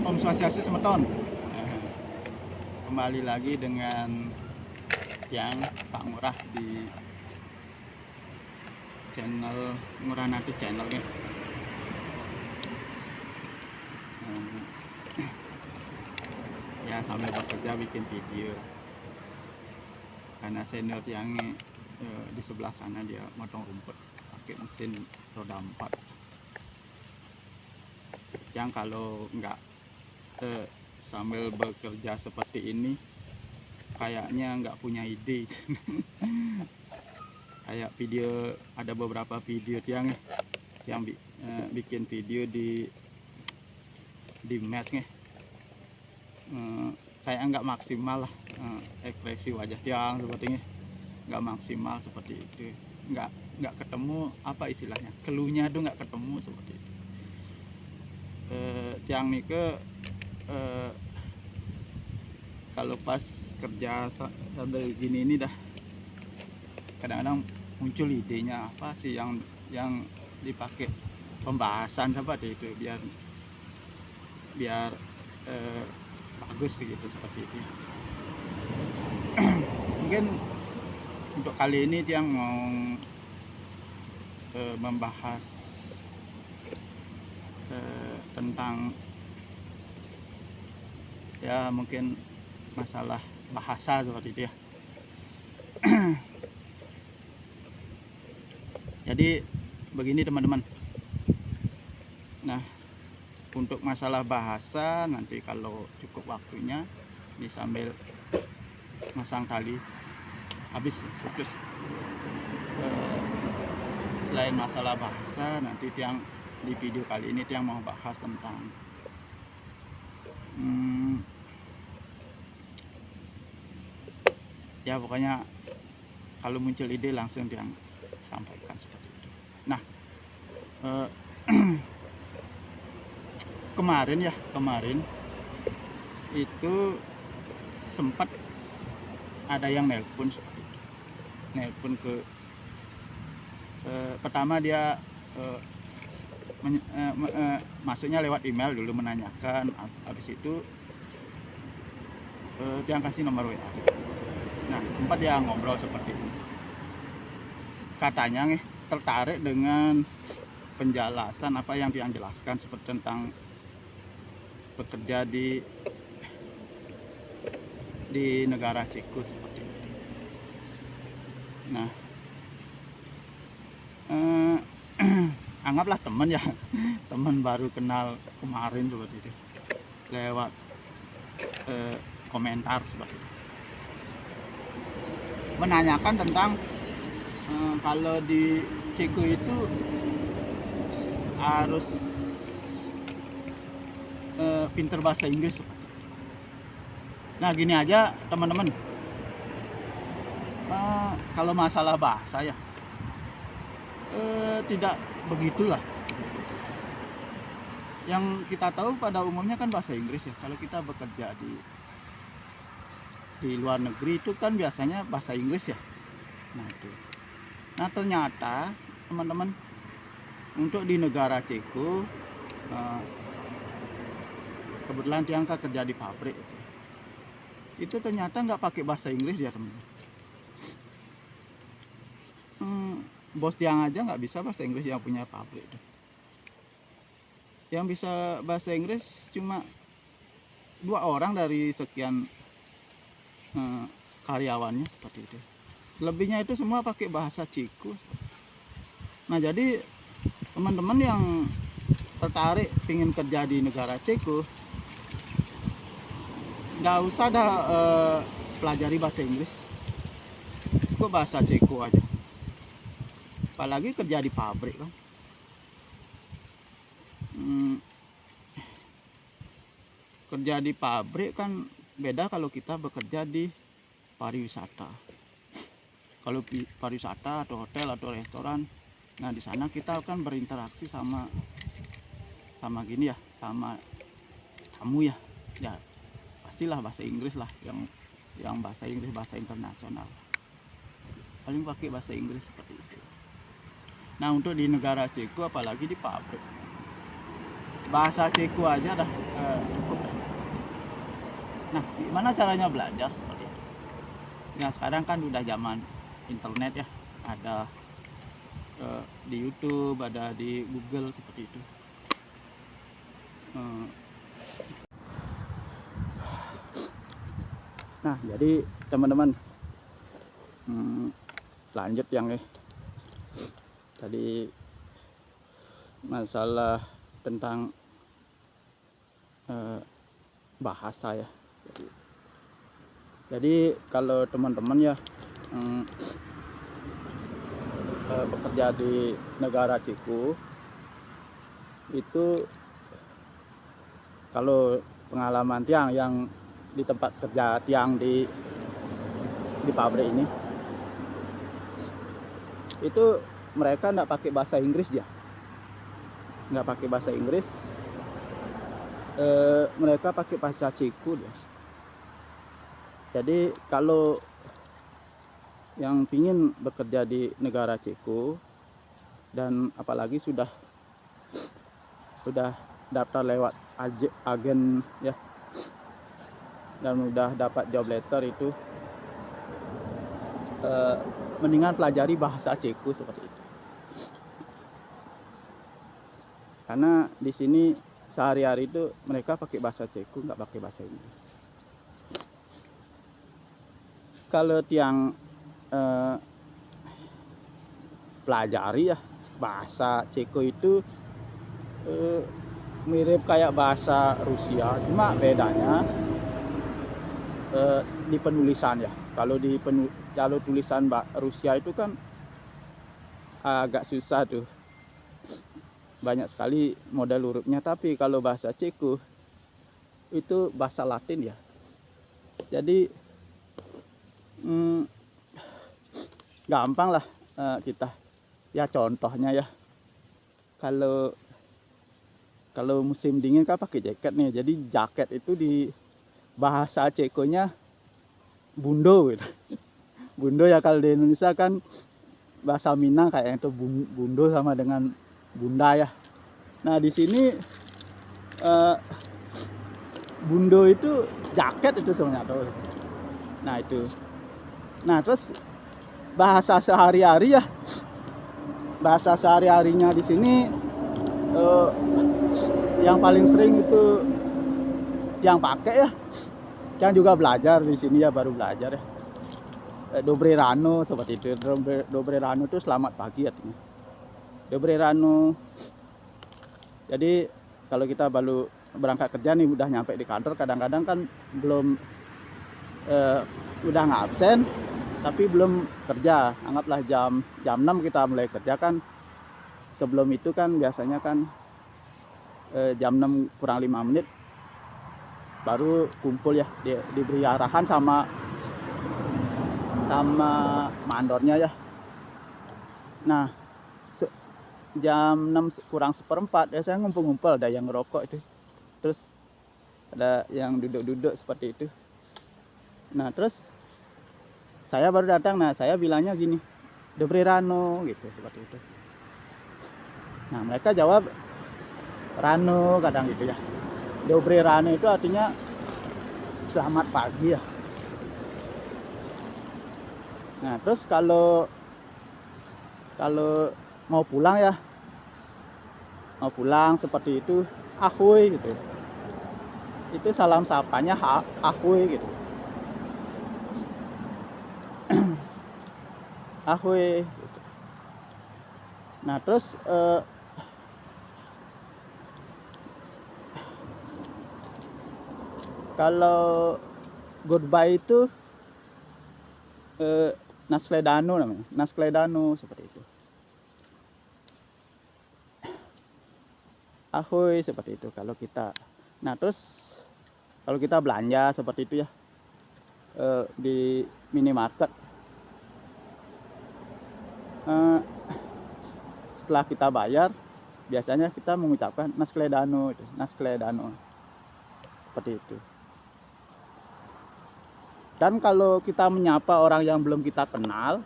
Om Swastiastu Semeton. Kembali lagi dengan yang Pak Ngurah di channel Ngurah Nanti channelnya. Ya sambil bekerja bikin video. Karena senior yang di sebelah sana dia motong rumput pakai mesin roda 4. Yang kalau nggak sambil bekerja seperti ini kayaknya nggak punya ide. Kayak video, ada beberapa video yang bikin video di match nih, kayak nggak maksimal lah, ekspresi wajah tiang sepertinya nggak maksimal seperti itu, nggak ketemu apa istilahnya, keluhnya tuh nggak ketemu seperti itu. Tiang nih kalau pas kerja sambil gini ini dah kadang-kadang muncul idenya apa sih yang dipakai pembahasan seperti itu biar bagus gitu seperti itu. Mungkin untuk kali ini dia mau membahas tentang ya mungkin masalah bahasa seperti itu ya. Jadi begini teman-teman. Nah, untuk masalah bahasa nanti kalau cukup waktunya disambil masang tali habis putus. Selain masalah bahasa, nanti yang di video kali ini yang mau bahas tentang ya pokoknya kalau muncul ide langsung yang sampaikan seperti itu. Nah, kemarin itu sempat ada yang nelpon seperti itu. Nelpon ke pertama dia masuknya lewat email dulu menanyakan, habis itu dia kasih nomor WA. Nah, sempat dia ngobrol seperti itu. Katanya tertarik dengan penjelasan apa yang dia jelaskan seperti tentang bekerja di negara Ceko seperti itu. Nah, anggaplah teman ya, teman baru kenal kemarin seperti itu, lewat komentar seperti itu, menanyakan tentang kalau di Ceko itu harus pinter bahasa Inggris seperti itu. Nah, gini aja teman-teman, kalau masalah bahasa ya tidak begitulah. Yang kita tahu pada umumnya kan bahasa Inggris ya. Kalau kita bekerja di luar negeri itu kan biasanya bahasa Inggris ya. Nah itu. Nah ternyata teman-teman, untuk di negara Ceko, kebetulan Tiangka kerja di pabrik, itu ternyata nggak pakai bahasa Inggris ya teman-teman. Bos Tiang aja nggak bisa bahasa Inggris yang punya pabrik itu. Yang bisa bahasa Inggris cuma 2 orang dari sekian karyawannya seperti itu. Lebihnya itu semua pakai bahasa Ceko. Nah jadi teman-teman yang tertarik ingin kerja di negara Ceko, nggak usah ada pelajari bahasa Inggris, cukup bahasa Ceko aja. Apalagi kerja di pabrik kan. Kerja di pabrik kan beda kalau kita bekerja di pariwisata. Kalau pariwisata atau hotel atau restoran, nah di sana kita akan berinteraksi sama gini ya, sama tamu ya. Ya pastilah bahasa Inggris lah, yang bahasa Inggris, bahasa internasional. Paling pakai bahasa Inggris seperti itu. Nah untuk di negara Ceko apalagi di pabrik, bahasa Ceko aja dah cukup dah. Nah, gimana caranya belajar seperti itu? Nah, sekarang kan udah zaman internet ya, ada di YouTube, ada di Google seperti itu. Nah, jadi teman-teman, lanjut yang tadi masalah tentang bahasa ya. Jadi kalau teman-teman ya bekerja di negara Ceko itu, kalau pengalaman Tiang yang di tempat kerja Tiang di pabrik ini, itu mereka nggak pakai bahasa Inggris dia, nggak pakai bahasa Inggris, mereka pakai bahasa Ceko dia. Jadi kalau yang ingin bekerja di negara Ceko dan apalagi sudah daftar lewat agen ya, dan udah dapat job letter itu, mendingan pelajari bahasa Ceko seperti itu. Karena di sini sehari-hari itu mereka pakai bahasa Ceko, nggak pakai bahasa Inggris. Kalau Tiang pelajari ya bahasa Ceko itu mirip kayak bahasa Rusia, cuma bedanya di penulisan ya. Kalau tulisan Rusia itu kan agak susah tuh, banyak sekali model hurufnya. Tapi kalau bahasa Ceko itu bahasa Latin ya, jadi gampang lah kita ya. Contohnya ya, kalau musim dingin kan pakai jaket nih, jadi jaket itu di bahasa Cekonya bundo gitu. Bundo ya, kalau di Indonesia kan bahasa Minang kayak itu bundo sama dengan bunda ya. Nah di sini bundo itu jaket itu sebenarnya tuh. Nah itu. Nah terus bahasa sehari-hari ya, bahasa sehari-harinya di sini yang paling sering itu yang pakai ya, yang juga belajar di sini ya, baru belajar ya, dobre rano seperti itu. Dobre rano itu selamat pagi artinya. Dobre rano. Jadi kalau kita baru berangkat kerja nih, udah nyampe di kantor, kadang-kadang kan belum udah nggak absen tapi belum kerja. Anggaplah jam 6 kita mulai kerja kan. Sebelum itu kan biasanya kan jam 6 kurang 5 menit baru kumpul ya, diberi arahan sama mandornya ya. Nah jam 6 kurang seperempat ya saya ngumpul-ngumpul, ada yang ngerokok itu, terus ada yang duduk-duduk seperti itu. Nah terus saya baru datang, nah saya bilangnya gini, dobre rano gitu, seperti itu. Nah mereka jawab rano kadang gitu ya. Dobre rano itu artinya selamat pagi ya. Nah terus kalau mau pulang ya, mau pulang seperti itu, ahoy gitu. Itu salam sapanya ahoy gitu. Ahoy gitu. Nah terus kalau goodbye itu naskledano namanya, naskledano seperti itu. Ahoy seperti itu kalau kita. Nah terus kalau kita belanja seperti itu ya, di minimarket, setelah kita bayar biasanya kita mengucapkan naskledano itu, naskledano seperti itu. Dan kalau kita menyapa orang yang belum kita kenal,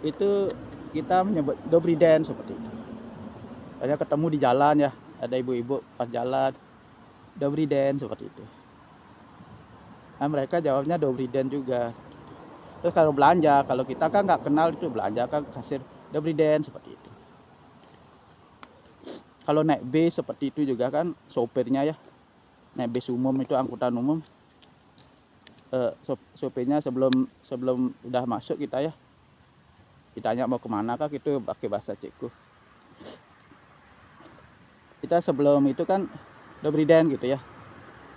itu kita menyebut dobri den seperti itu. Kayak ketemu di jalan ya, ada ibu-ibu pas jalan, Dobry den, seperti itu. Nah, mereka jawabnya Dobry den juga. Terus kalau belanja, kalau kita kan nggak kenal itu belanja kan kasir Dobry den, seperti itu. Kalau naik bis seperti itu juga kan sopirnya ya, naik bis umum itu angkutan umum, sopirnya sebelum udah masuk kita ya, ditanya mau kemana kah, gitu pakai bahasa Ceko. Kita sebelum itu kan Dobry den gitu ya,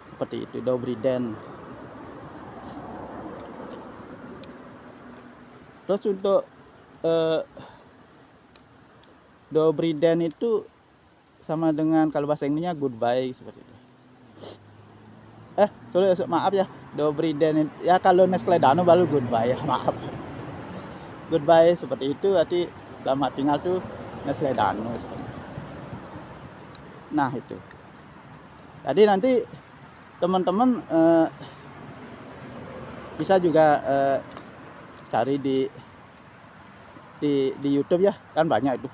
seperti itu, Dobry den. Terus untuk Dobry den itu sama dengan kalau bahasa Inggrisnya goodbye, seperti itu. Sorry, maaf ya, Dobry den ya, kalau Neskledano baru goodbye ya, maaf. Goodbye seperti itu, berarti selamat tinggal tuh Neskledano, seperti itu. Nah itu. Jadi nanti teman-teman bisa juga cari di YouTube ya, kan banyak itu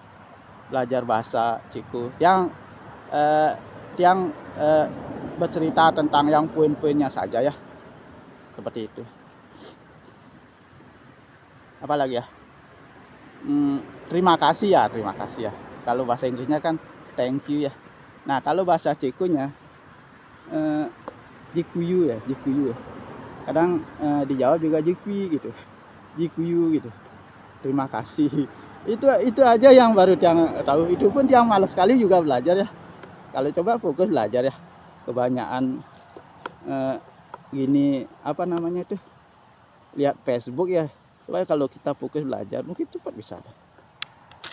belajar bahasa Ceko yang bercerita tentang yang poin-poinnya saja ya, seperti itu. Apalagi ya, terima kasih ya. Kalau bahasa Inggrisnya kan thank you ya. Nah kalau bahasa Cekonya jikuyu ya. Kadang dijawab juga jikui gitu, jikuyu gitu, terima kasih. Itu aja yang baru yang tahu. Itu pun yang malas sekali juga belajar ya. Kalau coba fokus belajar ya, kebanyakan gini apa namanya itu, lihat Facebook ya. Coba kalau kita fokus belajar mungkin cepat bisa,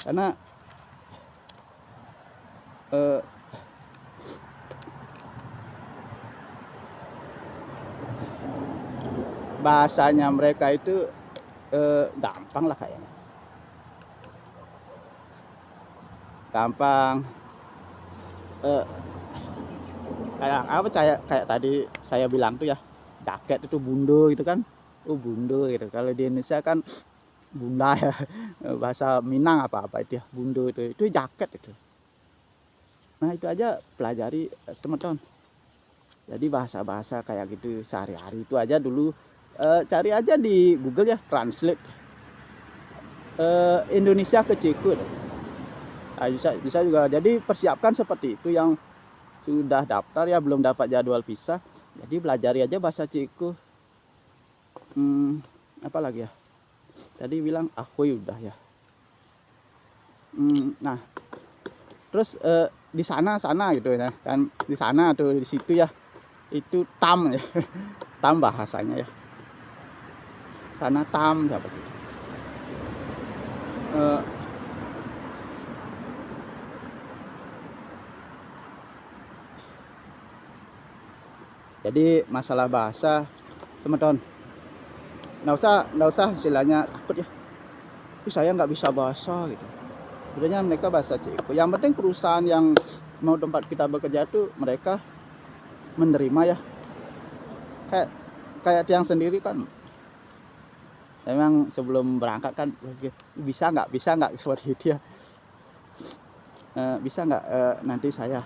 karena bahasanya mereka itu gampang lah kayaknya, gampang. Kayak apa, kayak tadi saya bilang tuh ya, jaket itu bundo gitu kan, bundo gitu. Kalau di Indonesia kan bunda ya, bahasa Minang apa itu ya, bundo itu jaket itu. Nah itu aja pelajari teman-teman. Jadi bahasa-bahasa kayak gitu sehari-hari itu aja dulu, cari aja di Google ya, translate Indonesia ke Ceko. Nah, bisa juga. Jadi persiapkan seperti itu yang sudah daftar ya, belum dapat jadwal visa, jadi belajari aja bahasa Ceko. Apa lagi ya, tadi bilang ahoy udah ya. Nah terus di sana gitu ya kan, di sana tuh di situ ya, itu tam ya. Tam bahasanya ya, sana tam seperti itu. Jadi masalah bahasa teman-teman, nggak usah istilahnya takut ya, tapi saya nggak bisa bahasa gitu. Sebenarnya mereka bahasa Ceko. Yang penting perusahaan yang mau tempat kita bekerja tuh mereka menerima ya. Kayak tiang sendiri kan, memang sebelum berangkat kan bisa nggak seperti itu ya, bisa nggak nanti saya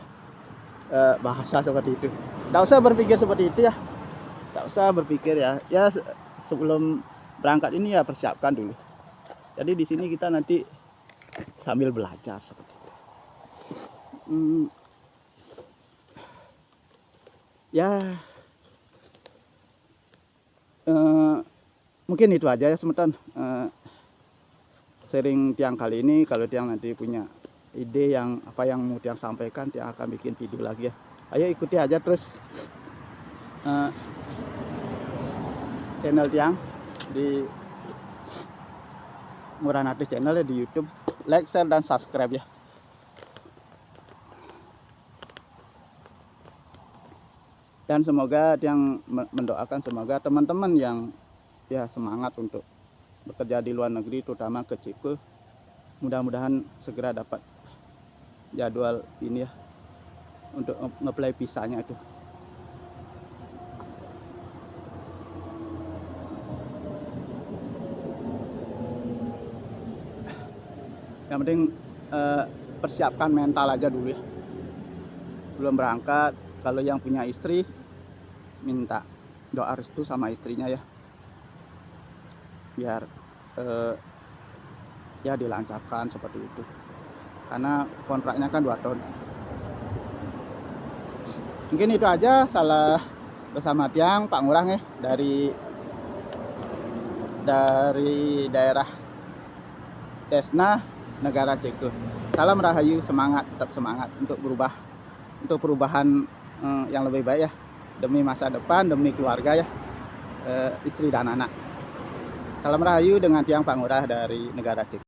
bahasa seperti itu. Nggak usah berpikir seperti itu ya, nggak usah berpikir ya sebelum berangkat ini ya persiapkan dulu. Jadi di sini kita nanti sambil belajar seperti itu. Ya mungkin itu aja ya teman-teman, sharing tiang kali ini. Kalau tiang nanti punya ide yang apa yang mau tiang sampaikan, tiang akan bikin video lagi ya. Ayo ikuti aja terus channel tiang di Muranatus channel ya, di YouTube. Like, share, dan subscribe ya. Dan semoga tiang mendoakan semoga teman-teman yang ya semangat untuk bekerja di luar negeri, terutama ke Ceko, mudah-mudahan segera dapat jadwal ini ya, untuk ngeplay visanya itu. Yang penting persiapkan mental aja dulu ya. belum berangkat, kalau yang punya istri minta doa restu sama istrinya ya, biar ya dilancarkan seperti itu, karena kontraknya kan 2 tahun. Mungkin itu aja, salah bersama tiang Pak Ngurah ya, dari daerah Desna, negara Ceko. Salam Rahayu, semangat, tetap semangat untuk perubahan yang lebih baik ya, demi masa depan, demi keluarga ya, istri dan anak. Salam Rahayu dengan tiang Pak Ngurah dari negara Ceko.